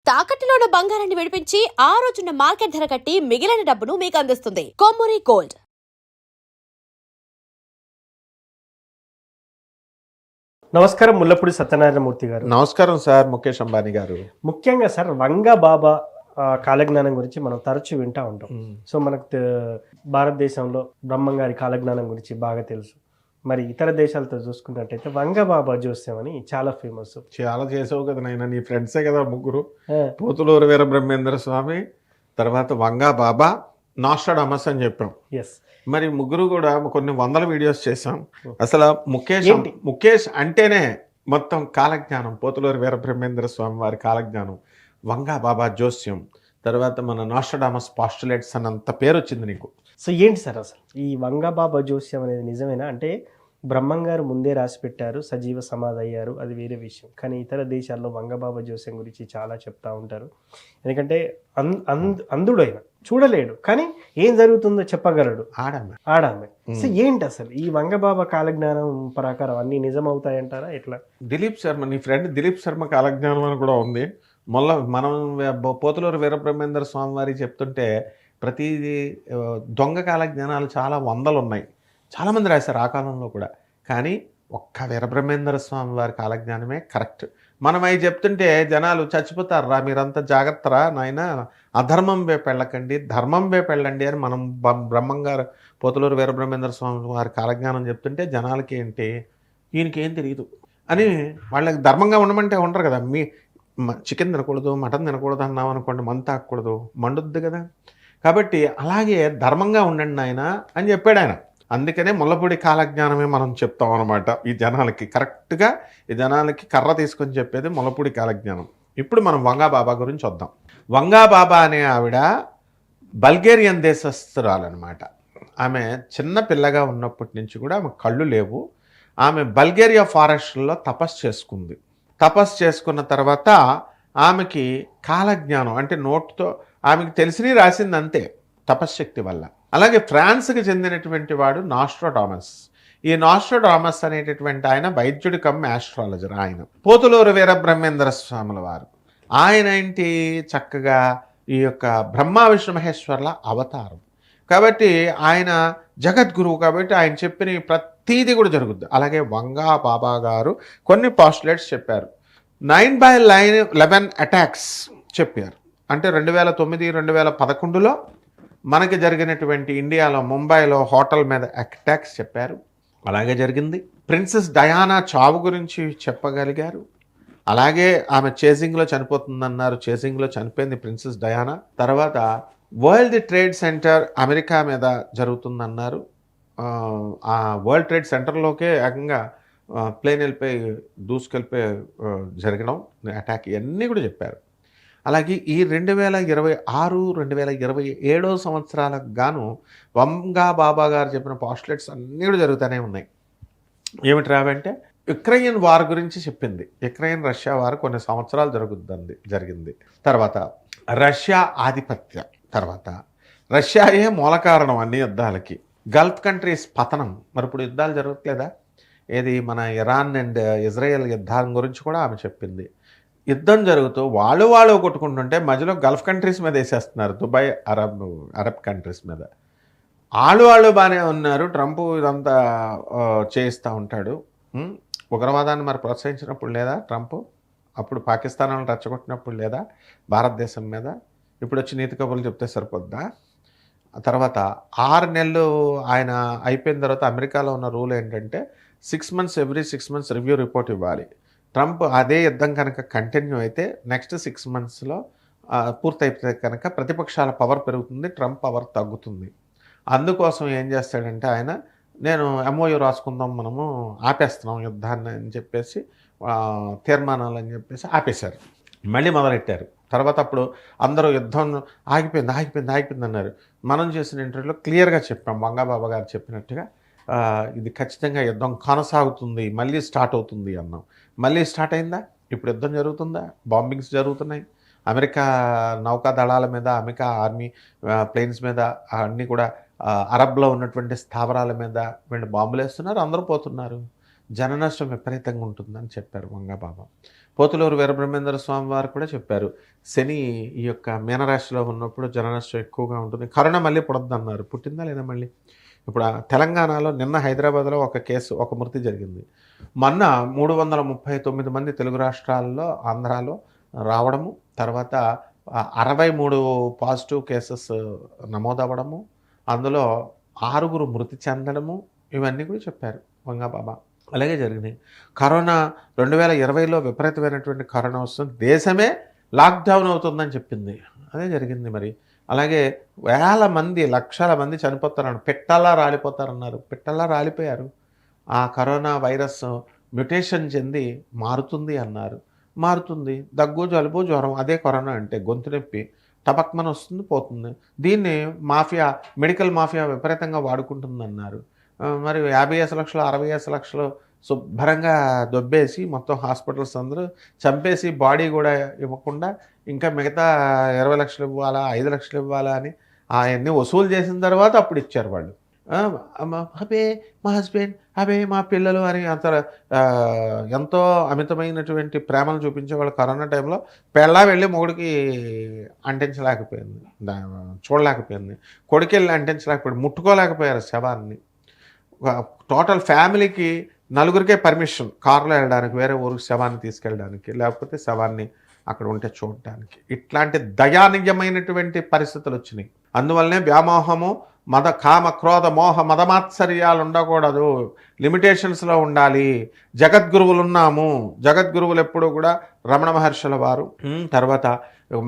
తాకట్టులో ఉన్న బంగారాన్ని విడిపించి ఆ రోజున్న మార్కెట్ ధర కట్టి మిగిలిన డబ్బును మీకు అందిస్తుంది కొమ్మూరి గోల్డ్. నమస్కారం ముల్లపూడి సత్యనారాయణమూర్తి గారు. నమస్కారం సార్ ముఖేష్ అంబానీ గారు. ముఖ్యంగా సార్ వంగా బాబా కాలజ్ఞానం గురించి మనం తరచూ వింటూ ఉంటాం. సో మనకు భారతదేశంలో బ్రహ్మంగారి కాలజ్ఞానం గురించి బాగా తెలుసు. మరి ఇతర దేశాలతో చూసుకున్నట్టయితే వంగా బాబా జోస్యం అని చాలా ఫేమస్. చాలా చేసావు కదా నాయన, నీ ఫ్రెండ్సే కదా ముగ్గురు, పోతులూరు వీర బ్రహ్మేంద్ర స్వామి, తర్వాత వంగా బాబా, నాస్ట్రాడమస్ అని చెప్పాం. ఎస్, మరి ముగ్గురు కూడా కొన్ని వందల వీడియోస్ చేసాం. అసలు ముఖేష్ అంటేనే మొత్తం కాలజ్ఞానం, పోతులూరు వీర బ్రహ్మేంద్ర స్వామి వారి కాలజ్ఞానం, వంగా బాబా జోస్యం, తర్వాత మన నాస్ట్రాడమస్ పాస్టులేట్స్ అన్నంత పేరు వచ్చింది నీకు. సో ఏంటి సార్ అసలు ఈ వంగా బాబా జోస్యం అనేది నిజమేనా? అంటే బ్రహ్మంగారు ముందే రాసి పెట్టారు, సజీవ సమాధి అయ్యారు, అది వేరే విషయం. కానీ ఇతర దేశాల్లో వంగబాబా జోస్యం గురించి చాలా చెప్తా ఉంటారు. ఎందుకంటే అంధుడైన చూడలేడు, కానీ ఏం జరుగుతుందో చెప్పగలడు ఆడామె. సో ఏంటి అసలు ఈ వంగబాబా కాలజ్ఞానం ప్రకారం అన్ని నిజమవుతాయంటారా ఎట్లా? దిలీప్ శర్మ, నీ ఫ్రెండ్ దిలీప్ శర్మ కాలజ్ఞానం అని కూడా ఉంది. మొన్న మనం పోతులూరు వీరబ్రహ్మేంద్ర స్వామి వారి చెప్తుంటే ప్రతిదీ దొంగ కాలజ్ఞానాలు చాలా వందలు ఉన్నాయి, చాలామంది రాశారు ఆ కాలంలో కూడా. కానీ ఒక్క వీరబ్రహ్మేంద్ర స్వామి వారి కాలజ్ఞానమే కరెక్ట్. మనం అవి చెప్తుంటే జనాలు చచ్చిపోతారా, మీరంతా జాగ్రత్తరా నాయన, అధర్మం వైపు వెళ్ళకండి, ధర్మం వైపు వెళ్ళండి అని మనం బ్రహ్మంగారు పోతులూరు వీరబ్రహ్మేంద్ర స్వామి వారి కాలజ్ఞానం చెప్తుంటే జనాలకి ఏంటి, ఈయనకేం తెలియదు అని వాళ్ళకి ధర్మంగా ఉండమంటే ఉండరు కదా. చికెన్ తినకూడదు, మటన్ తినకూడదు అన్నాం అనుకోండి, మందు తాగకూడదు, మండుద్ది కదా. కాబట్టి అలాగే ధర్మంగా ఉండండి ఆయన అని చెప్పాడు ఆయన. అందుకనే ముల్లపూడి కాలజ్ఞానమే మనం చెప్తాం అనమాట ఈ జనాలకి. కరెక్ట్గా ఈ జనాలకి కర్ర తీసుకొని చెప్పేది ముల్లపూడి కాలజ్ఞానం. ఇప్పుడు మనం వంగా బాబా గురించి వద్దాం. వంగా బాబా అనే ఆవిడ బల్గేరియన్ దేశస్తురాలన్నమాట. ఆమె చిన్న పిల్లగా ఉన్నప్పటి నుంచి కూడా ఆమె కళ్ళు లేవు. ఆమె బల్గేరియా ఫారెస్ట్లో తపస్సు చేసుకుంది. తపస్సు చేసుకున్న తర్వాత ఆమెకి కాలజ్ఞానం అంటే నోటుతో ఆమెకి తెలిసినవి రాసింది అంతే, తపశ్శక్తి వల్ల. అలాగే ఫ్రాన్స్కి చెందినటువంటి వాడు నాస్ట్రాడమస్. ఈ నాస్ట్రాడమస్ అనేటటువంటి ఆయన వైద్యుడి కమ్ ఆస్ట్రాలజర్. ఆయన పోతులూరు వీర బ్రహ్మేంద్ర స్వాముల వారు. ఆయన ఏంటి చక్కగా ఈ యొక్క బ్రహ్మ విష్ణు మహేశ్వర్ల అవతారం కాబట్టి ఆయన జగద్గురువు. కాబట్టి ఆయన చెప్పిన ప్రతీది కూడా జరుగుద్ది. అలాగే వంగా బాబా గారు కొన్ని పాస్టులేట్స్ చెప్పారు. 9/11 అటాక్స్ చెప్పారు. అంటే 2009, 2011లో మనకి జరిగినటువంటి ఇండియాలో ముంబైలో హోటల్ మీద అటాక్స్ చెప్పారు. అలాగే జరిగింది. ప్రిన్సెస్ డయానా చావు గురించి చెప్పగలిగారు. అలాగే ఆమె చేజింగ్లో చనిపోతుందన్నారు, చేజింగ్లో చనిపోయింది ప్రిన్సెస్ డయానా. తర్వాత వరల్డ్ ట్రేడ్ సెంటర్ అమెరికా మీద జరుగుతుందన్నారు. ఆ వరల్డ్ ట్రేడ్ సెంటర్లోకే ఏకంగా ప్లేన్ వెళ్ళిపోయి దూసుకెళ్ళిపోయి జరగడం అటాక్, ఇవన్నీ కూడా చెప్పారు. అలాగే ఈ 2026, 2027 సంవత్సరాలకు గాను వంగా బాబా గారు చెప్పిన పాస్టులేట్స్ అన్నీ కూడా జరుగుతూనే ఉన్నాయి. ఏమిటి రావంటే యుక్రెయిన్ వార్ గురించి చెప్పింది. యుక్రెయిన్ రష్యా వార్ కొన్ని సంవత్సరాలు జరిగింది. తర్వాత రష్యా ఆధిపత్యం, తర్వాత రష్యాయే మూల కారణం అన్ని యుద్ధాలకి. గల్ఫ్ కంట్రీస్ పతనం, మరి ఇప్పుడు యుద్ధాలు జరగట్లేదా? ఏది మన ఇరాన్ అండ్ ఇజ్రాయెల్ యుద్ధం గురించి కూడా ఆమె చెప్పింది. యుద్ధం జరుగుతూ వాళ్ళు కొట్టుకుంటుంటే మధ్యలో గల్ఫ్ కంట్రీస్ మీద వేసేస్తున్నారు, దుబాయ్ అరబ్ కంట్రీస్ మీద. వాళ్ళు బాగానే ఉన్నారు. ట్రంప్ ఇదంతా చేయిస్తూ ఉంటాడు. ఉగ్రవాదాన్ని మరి ప్రోత్సహించినప్పుడు లేదా ట్రంప్? అప్పుడు పాకిస్తాన్ వాళ్ళని రెచ్చగొట్టినప్పుడు లేదా భారతదేశం మీద? ఇప్పుడు వచ్చి నీతి కబుర్లు చెప్తే సరిపోద్దా? తర్వాత 6 నెలలు ఆయన అయిపోయిన తర్వాత అమెరికాలో ఉన్న రూల్ ఏంటంటే 6 months, every 6 months review report ఇవ్వాలి. ట్రంప్ అదే యుద్ధం కనుక కంటిన్యూ అయితే నెక్స్ట్ 6 monthsలో పూర్తయితే కనుక ప్రతిపక్షాల పవర్ పెరుగుతుంది, ట్రంప్ పవర్ తగ్గుతుంది. అందుకోసం ఏం చేస్తాడంటే ఆయన, నేను MOU రాసుకుందాం, మనము ఆపేస్తున్నాం యుద్ధాన్ని అని చెప్పేసి తీర్మానాలు అని చెప్పేసి ఆపేశారు. మళ్ళీ మొదలెట్టారు. తర్వాత అప్పుడు అందరూ యుద్ధం ఆగిపోయింది అన్నారు. మనం చేసిన ఇంటర్వ్యూలో క్లియర్గా చెప్పాం, వంగాబాబా గారు చెప్పినట్టుగా ఇది ఖచ్చితంగా యుద్ధం కొనసాగుతుంది, మళ్ళీ స్టార్ట్ అవుతుంది అన్నాం. మళ్ళీ స్టార్ట్ అయిందా? ఇప్పుడు యుద్ధం జరుగుతుందా? బాంబింగ్స్ జరుగుతున్నాయి. అమెరికా నౌకా దళాల మీద, అమెరికా ఆర్మీ ప్లేన్స్ మీద, అన్నీ కూడా అరబ్లో ఉన్నటువంటి స్థావరాల మీద వీళ్ళు బాంబులు వేస్తున్నారు, అందరూ పోతున్నారు. జన నష్టం విపరీతంగా ఉంటుందని చెప్పారు వంగాబాబా. పోతులూరు వీరబ్రహ్మేంద్ర స్వామి వారు కూడా చెప్పారు, శని ఈ యొక్క మీనరాశిలో ఉన్నప్పుడు జననష్టం ఎక్కువగా ఉంటుంది, కరోనా మళ్ళీ పుడద్దన్నారు. పుట్టిందా లేదా మళ్ళీ? ఇప్పుడు తెలంగాణలో నిన్న హైదరాబాద్లో ఒక కేసు, ఒక మృతి జరిగింది. మొన్న 339 మంది తెలుగు రాష్ట్రాల్లో, ఆంధ్రాలో రావడము, తర్వాత 63 పాజిటివ్ కేసెస్ నమోదవ్వడము, అందులో 6 మృతి చెందడము, ఇవన్నీ కూడా చెప్పారు వంగబాబా. అలాగే జరిగినాయి. కరోనా 2020లో విపరీతమైనటువంటి కరోనా వస్తుంది, దేశమే లాక్డౌన్ అవుతుందని చెప్పింది, అదే జరిగింది. మరి అలాగే వేల మంది, లక్షల మంది చనిపోతారన్నారు, పిట్టల్లా రాలిపోతారన్నారు, పిట్టల్లా రాలిపోయారు. ఆ కరోనా వైరస్ మ్యుటేషన్ చెంది మారుతుంది అన్నారు, మారుతుంది. దగ్గు, జలుబు, జ్వరం, అదే కరోనా అంటే గొంతు నొప్పి టపక్మని వస్తుంది, పోతుంది. దీన్ని మాఫియా, మెడికల్ మాఫియా విపరీతంగా వాడుకుంటుందన్నారు. మరి 50 లక్షలు 60 లక్షలు శుభ్రంగా దొబ్బేసి మొత్తం హాస్పిటల్స్ అందరూ చంపేసి బాడీ కూడా ఇవ్వకుండా ఇంకా మిగతా 20 లక్షలు ఇవ్వాలా, 5 లక్షలు ఇవ్వాలా అని అవన్నీ వసూలు చేసిన తర్వాత అప్పుడు ఇచ్చారు వాళ్ళు. అబే మా హస్బెండ్, అబే మా పిల్లలు అని అంత ఎంతో అమితమైనటువంటి ప్రేమను చూపించేవాళ్ళు. కరోనా టైంలో పెళ్ళా వెళ్ళి మొగుడికి అంటించలేకపోయింది, చూడలేకపోయింది, కొడుకు వెళ్ళి అంటించలేకపోయాడు, ముట్టుకోలేకపోయారు శవాన్ని. టోటల్ ఫ్యామిలీకి 4గురికే పర్మిషన్ కారులో వెళ్ళడానికి, వేరే ఊరికి శవాన్ని తీసుకెళ్ళడానికి, లేకపోతే శవాన్ని అక్కడ ఉంటే చూడడానికి. ఇట్లాంటి దయానీయమైనటువంటి పరిస్థితులు వచ్చినాయి. అందువల్లనే వ్యామోహము, మద, కామ, క్రోధ, మోహ, మదమాత్సర్యాలు ఉండకూడదు, లిమిటేషన్స్లో ఉండాలి. జగద్గురువులు ఉన్నాము. జగద్గురువులు ఎప్పుడూ కూడా రమణ మహర్షుల వారు, తర్వాత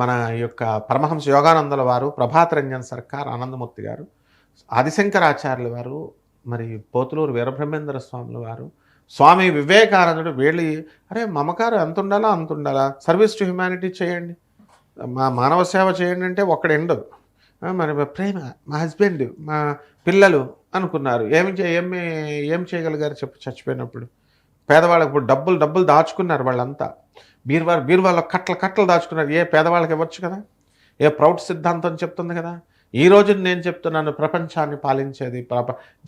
మన యొక్క పరమహంస యోగానందుల వారు, ప్రభాత్ రంజన్ సర్కార్, ఆనందమూర్తి గారు, ఆదిశంకరాచార్యుల వారు, మరి పోతులూరు వీరబ్రహ్మేంద్ర స్వాముల వారు, స్వామి వివేకానందుడు, వీళ్ళు అరే మమకారం ఎంత ఉండాలో అంత ఉండాలా, సర్వీస్ టు హ్యుమానిటీ చేయండి, మా మానవ సేవ చేయండి అంటే ఒక్కడెండు. మరి ప్రేమ, మా హస్బెండ్, మా పిల్లలు అనుకున్నారు. ఏం చేయగలిగారు చెప్పు? చచ్చిపోయినప్పుడు పేదవాళ్ళకి ఇప్పుడు డబ్బులు దాచుకున్నారు వాళ్ళంతా, బీరువాళ్ళలో కట్టలు దాచుకున్నారు. ఏ పేదవాళ్ళకి ఇవ్వచ్చు కదా, ఏ ప్రౌఢ సిద్ధాంతం చెప్తుంది కదా. ఈ రోజు నేను చెప్తున్నాను, ప్రపంచాన్ని పాలించేది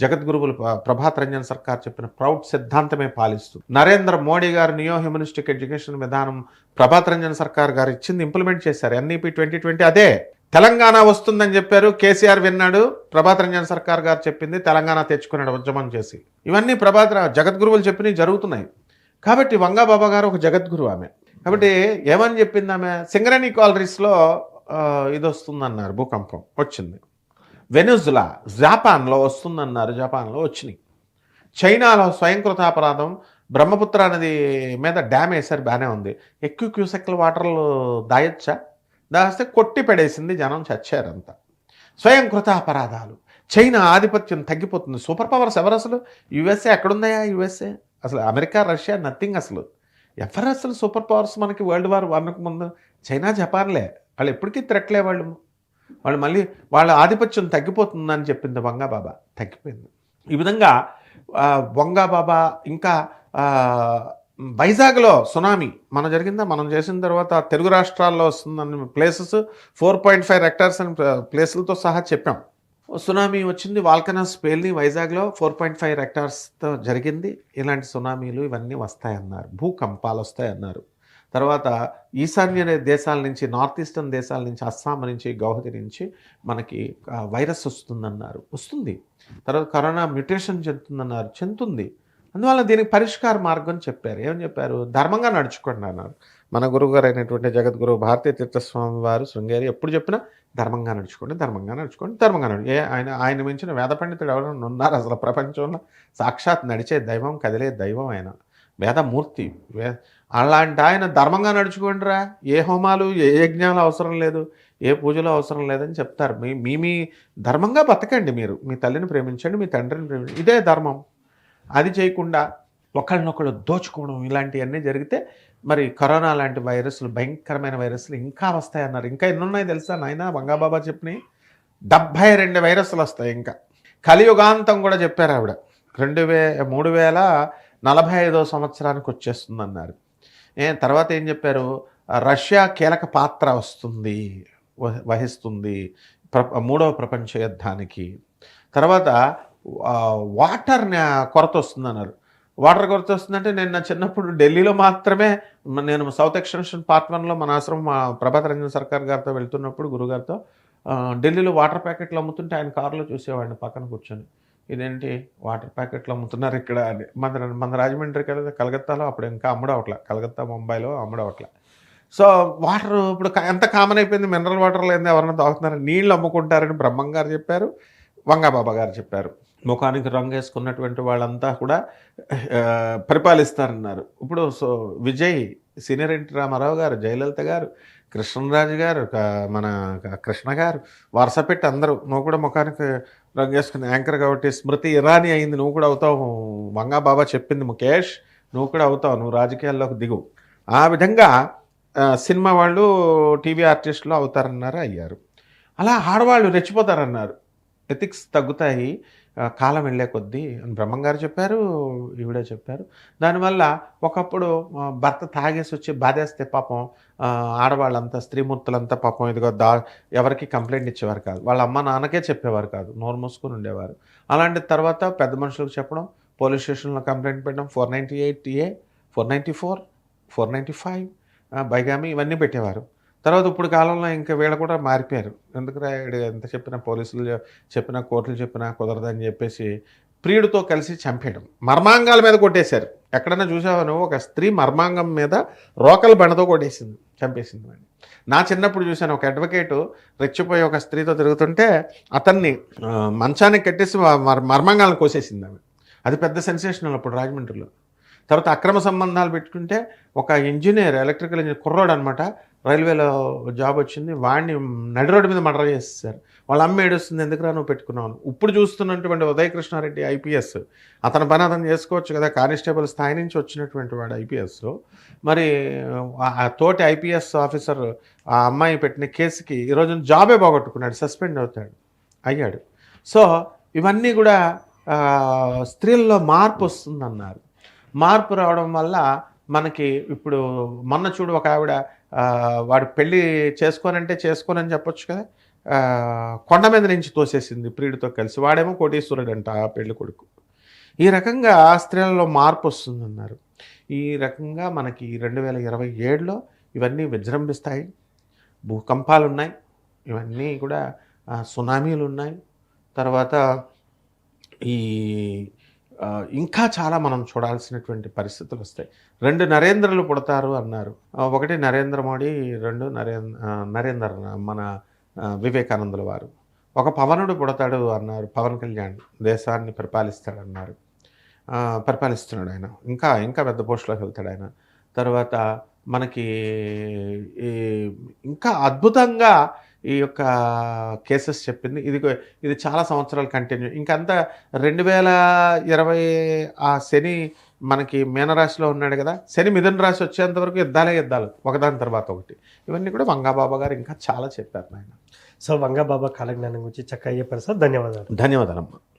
జగద్గురువులు ప్రభాత్ రంజన్ సర్కార్ చెప్పిన ప్రౌఢ సిద్ధాంతమే పాలిస్తుంది. నరేంద్ర మోడీ గారు నియో హ్యూమనిస్టిక్ ఎడ్యుకేషన్ విధానం ప్రభాత్ రంజన్ సర్కార్ గారు ఇచ్చింది ఇంప్లిమెంట్ చేశారు. NEP 2020 అదే. తెలంగాణ వస్తుందని చెప్పారు, కేసీఆర్ విన్నాడు, ప్రభాత్ రంజన్ సర్కార్ గారు చెప్పింది తెలంగాణ తెచ్చుకున్నాడు ఉద్యమం చేసి. ఇవన్నీ జగద్గురువులు చెప్పినవి జరుగుతున్నాయి. కాబట్టి వంగబాబా గారు ఒక జగద్గురు ఆమె. కాబట్టి ఏమని చెప్పింది ఆమె? సింగరేణి కాలరీస్లో ఇది వస్తుందన్నారు, భూకంపం వచ్చింది. వెనుజులా, జపాన్లో వస్తుందన్నారు, జపాన్లో వచ్చినాయి. చైనాలో స్వయంకృతాపరాధం, బ్రహ్మపుత్ర నది మీద డ్యామ్ వేశారు, బాగానే ఉంది. ఎక్కువ క్యూసెక్ల వాటర్లు దాయొచ్చా? దాస్తే కొట్టి పడేసింది, జనం చచ్చారంతా. స్వయంకృతాపరాధాలు. చైనా ఆధిపత్యం తగ్గిపోతుంది. సూపర్ పవర్స్ ఎవరు అసలు? USA ఎక్కడుందయా? USA అసలు అమెరికా, రష్యా నథింగ్. అసలు ఎవరు అసలు సూపర్ పవర్స్ మనకి World War I ముందు? చైనా, జపాన్లే. వాళ్ళు ఎప్పటికీ థ్రెట్లే. వాళ్ళు మళ్ళీ వాళ్ళ ఆధిపత్యం తగ్గిపోతుందని చెప్పింది వంగబాబా, తగ్గిపోయింది. ఈ విధంగా వంగబాబా ఇంకా వైజాగ్లో సునామీ మనం చేసిన తర్వాత తెలుగు రాష్ట్రాల్లో వస్తుందని ప్లేసెస్ 4.5 హెక్టార్స్ అని ప్లేసులతో సహా చెప్పాం. సునామీ వచ్చింది, వాల్కనస్ పేలిని వైజాగ్లో 4.5 హెక్టార్స్తో జరిగింది. ఇలాంటి సునామీలు ఇవన్నీ వస్తాయన్నారు, భూకంపాలు వస్తాయన్నారు. తర్వాత ఈశాన్య దేశాల నుంచి, నార్త్ ఈస్టర్న్ దేశాల నుంచి, అస్సాం నుంచి, గౌహతి నుంచి మనకి వైరస్ వస్తుందన్నారు, వస్తుంది. తర్వాత కరోనా మ్యుటేషన్ చెందుతుంది. అందువల్ల దీనికి పరిష్కార మార్గం చెప్పారు. ఏమని చెప్పారు? ధర్మంగా నడుచుకోండి అన్నారు. మన గురువుగారు అయినటువంటి జగద్గురు భారతీ తీర్థస్వామి వారు శృంగేరి ఎప్పుడు చెప్పినా ధర్మంగా నడుచుకోండి, ధర్మంగా నడుచుకోండి, ధర్మంగా నడుచు. ఆయన మించిన వేద పండితుడు ఎవరైనా ఉన్నారు అసలు ప్రపంచంలో? సాక్షాత్ నడిచే దైవం, కదిలే దైవం ఆయన, వేదమూర్తి. అలాంటి ఆయన ధర్మంగా నడుచుకోండిరా, ఏ హోమాలు, ఏ యజ్ఞాలు అవసరం లేదు, ఏ పూజలు అవసరం లేదని చెప్తారు. మీ ధర్మంగా బతకండి, మీరు మీ తల్లిని ప్రేమించండి, మీ తండ్రిని ప్రేమించండి, ఇదే ధర్మం. అది చేయకుండా ఒకళ్ళనొకళ్ళు దోచుకోవడం ఇలాంటివన్నీ జరిగితే మరి కరోనా లాంటి వైరస్లు, భయంకరమైన వైరస్లు ఇంకా వస్తాయన్నారు. ఇంకా ఎన్నున్నాయి తెలుసా నాయన? వంగబాబా చెప్పినాయి 72 వైరస్లు వస్తాయి. ఇంకా కలియుగాంతం కూడా చెప్పారు ఆవిడ. 3045వ సంవత్సరానికి వచ్చేస్తుందన్నారు. తర్వాత ఏం చెప్పారు? రష్యా కీలక పాత్ర వహిస్తుంది 3వ ప్రపంచ యుద్ధానికి. తర్వాత వాటర్ కొరత వస్తుందన్నారు. వాటర్ కొరత వస్తుందంటే నేను నా చిన్నప్పుడు ఢిల్లీలో మాత్రమే నేను సౌత్ ఎక్స్టెన్షన్ పార్ట్ 1లో మన ఆశ్రమం మా ప్రభాత్ రంజన్ సర్కార్ గారితో వెళ్తున్నప్పుడు గురుగారితో ఢిల్లీలో వాటర్ ప్యాకెట్లు అమ్ముతుంటే ఆయన కారులో చూసేవాడిని పక్కన కూర్చొని. ఇదేంటి వాటర్ ప్యాకెట్లు అమ్ముతున్నారు ఇక్కడ అని. మన రాజమండ్రి కలకత్తాలో అప్పుడు ఇంకా అమ్మడవట్ల, కలకత్తా ముంబైలో అమ్మడవట్ల. సో వాటర్ ఇప్పుడు ఎంత కామన్ అయిపోయింది, మినరల్ వాటర్ లేదు ఎవరైనా తాగుతున్నారు, నీళ్ళు అమ్ముకుంటారని బ్రహ్మంగారు చెప్పారు, వంగాబాబా గారు చెప్పారు. ముఖానికి రంగు వేసుకున్నటువంటి వాళ్ళంతా కూడా పరిపాలిస్తారన్నారు. ఇప్పుడు so Vijay, senior N T Ramarao garu, Jayalalithaa గారు, కృష్ణరాజు గారు, మన కృష్ణ గారు వరుస పెట్టి అందరూ, నువ్వు కూడా ముఖానికి రంగు వేసుకుని యాంకర్ కాబట్టి స్మృతి ఇరానీ అయింది, నువ్వు కూడా అవుతావు, వంగాబాబా చెప్పింది ముఖేష్, నువ్వు కూడా అవుతావు, నువ్వు రాజకీయాల్లోకి దిగు. ఆ విధంగా సినిమా వాళ్ళు, టీవీ ఆర్టిస్టులు అవుతారన్నారు, అయ్యారు. అలా ఆడవాళ్ళు రెచ్చిపోతారన్నారు, ఎథిక్స్ తగ్గుతాయి కాలం వెళ్ళే కొద్దీ అని బ్రహ్మంగారు చెప్పారు, ఈవిడే చెప్పారు. దానివల్ల ఒకప్పుడు భర్త తాగేసి వచ్చి బాధేస్తే పాపం ఆడవాళ్ళంతా, స్త్రీమూర్తులంతా పాపం ఇదిగో ఎవరికి కంప్లైంట్ ఇచ్చేవారు కాదు, వాళ్ళ అమ్మ నాన్నకే చెప్పేవారు కాదు, నోరు మూసుకొని ఉండేవారు. అలాంటి తర్వాత పెద్ద మనుషులకు చెప్పడం, పోలీస్ స్టేషన్లో కంప్లైంట్ పెట్టడం, 498A, 494, 495 బైగామి ఇవన్నీ పెట్టేవారు. తర్వాత ఇప్పుడు కాలంలో ఇంకా వీళ్ళు కూడా మారిపోయారు. ఎందుకు ఎంత చెప్పినా, పోలీసులు చెప్పినా, కోర్టులు చెప్పినా కుదరదని చెప్పేసి ప్రియుడితో కలిసి చంపేయడం, మర్మాంగాల మీద కొట్టేశారు. ఎక్కడైనా చూసావా నువ్వు, ఒక స్త్రీ మర్మాంగం మీద రోకల్ బండతో కొట్టేసింది, చంపేసింది అని. నా చిన్నప్పుడు చూశాను, ఒక అడ్వకేటు రెచ్చిపోయి ఒక స్త్రీతో తిరుగుతుంటే అతన్ని మంచానికి కట్టేసి మర్మాంగాలను కోసేసింది ఆమె. అది పెద్ద సెన్సేషనల్ అప్పుడు రాజమండ్రిలో. తర్వాత అక్రమ సంబంధాలు పెట్టుకుంటే ఒక ఇంజనీర్, ఎలక్ట్రికల్ ఇంజనీర్ కుర్రోడు అనమాట, రైల్వేలో జాబ్ వచ్చింది, వాడిని నడి రోడ్డు మీద మర్డర్ చేసేసారు. వాళ్ళ అమ్మ ఏడుస్తుంది, ఎందుకురా నువ్వు పెట్టుకున్నావు. ఇప్పుడు చూస్తున్నటువంటి ఉదయకృష్ణారెడ్డి ఐపీఎస్, అతని పని అతను చేసుకోవచ్చు కదా, కానిస్టేబుల్ స్థాయి నుంచి వచ్చినటువంటి వాడు ఐపీఎస్. మరి ఆ తోటి ఐపీఎస్ ఆఫీసర్ ఆ అమ్మాయి పెట్టిన కేసుకి ఈరోజు జాబే పోగొట్టుకున్నాడు, సస్పెండ్ అయ్యాడు. సో ఇవన్నీ కూడా స్త్రీల్లో మార్పు వస్తుందన్నారు. మార్పు రావడం వల్ల మనకి ఇప్పుడు మొన్న చూడు, ఒక ఆవిడ వాడు పెళ్ళి చేసుకోనంటే చేసుకోనని చెప్పొచ్చు కదా, కొండ మీద నుంచి తోసేసింది ప్రియుడితో కలిసి. వాడేమో కోటీశ్వరుడు అంట ఆ పెళ్లి కొడుకు. ఈ రకంగా స్త్రీలలో మార్పు వస్తుందన్నారు. ఈ రకంగా మనకి 2027లో ఇవన్నీ విజృంభిస్తాయి. భూకంపాలు ఉన్నాయి, ఇవన్నీ కూడా సునామీలు ఉన్నాయి. తర్వాత ఈ ఇంకా చాలా మనం చూడాల్సినటువంటి పరిస్థితులు వస్తాయి. 2 నరేంద్రలు పుడతారు అన్నారు. ఒకటి నరేంద్ర మోడీ, 2 నరేందర్ మన వివేకానందుల వారు. ఒక పవనుడు పుడతాడు అన్నారు, పవన్ కళ్యాణ్ దేశాన్ని పరిపాలిస్తాడన్నారు. పరిపాలిస్తున్నాడు ఆయన, ఇంకా ఇంకా పెద్ద పోస్టులోకి వెళ్తాడు ఆయన. తర్వాత మనకి ఇంకా అద్భుతంగా ఈ యొక్క కేసెస్ చెప్పింది. ఇది చాలా సంవత్సరాలు కంటిన్యూ. ఇంకంతా 2020 ఆ శని మనకి మీనరాశిలో ఉన్నాడు కదా, శని మిథున రాశి వచ్చేంతవరకు యుద్ధాలు ఒకదాని తర్వాత ఒకటి. ఇవన్నీ కూడా వంగాబాబా గారు ఇంకా చాలా చెప్పారు ఆయన. సో వంగాబాబా కాలజ్ఞానం గురించి చక్కగా చెప్పారు సార్. ధన్యవాదాలు. ధన్యవాదాలమ్మా.